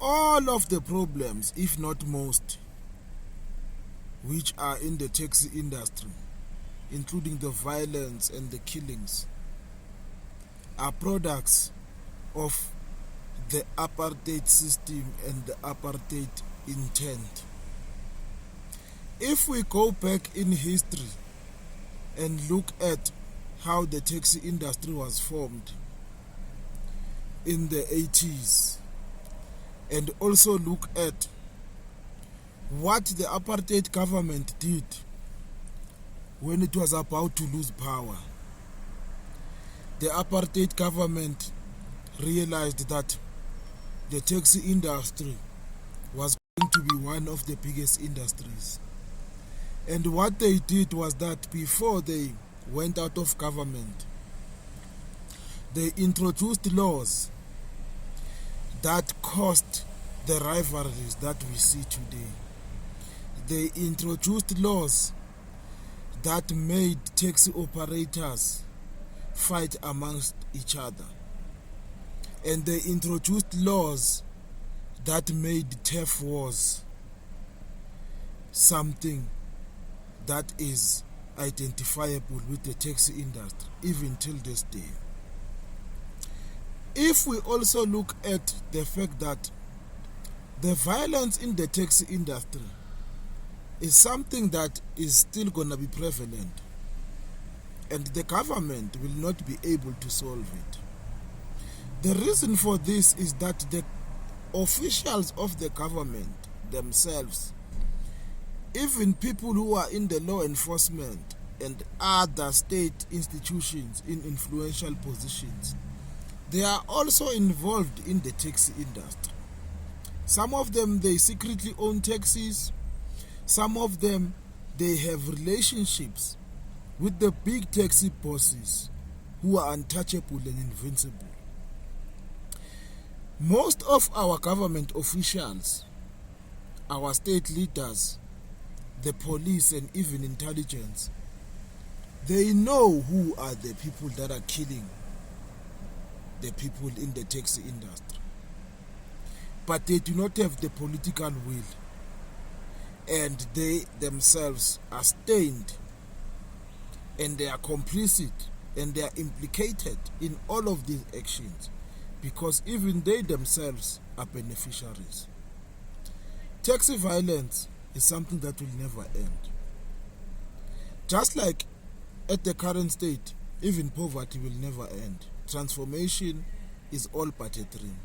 all of the problems, if not most, which are in the taxi industry, including the violence and the killings, are products of the apartheid system and the apartheid intent. If we go back in history and look at how the taxi industry was formed in the 80s, and also look at what the apartheid government did when it was about to lose power. The apartheid government realized that the taxi industry was going to be one of the biggest industries. And what they did was that before they went out of government, they introduced laws that caused the rivalries that we see today. They introduced laws that made taxi operators fight amongst each other. And they introduced laws that made turf wars something that is identifiable with the taxi industry, even till this day. If we also look at the fact that the violence in the taxi industry is something that is still going to be prevalent, and the government will not be able to solve it. The reason for this is that the officials of the government themselves, even people who are in the law enforcement and other state institutions in influential positions, they are also involved in the taxi industry. Some of them, they secretly own taxis. Some of them, they have relationships with the big taxi bosses who are untouchable and invincible. Most of our government officials, our state leaders, the police and even intelligence, they know who are the people that are killing the people in the taxi industry. But they do not have the political will, and they themselves are stained, and they are complicit, and they are implicated in all of these actions, because even they themselves are beneficiaries. Taxi violence is something that will never end. Just like at the current state, even poverty will never end. Transformation is all but a dream.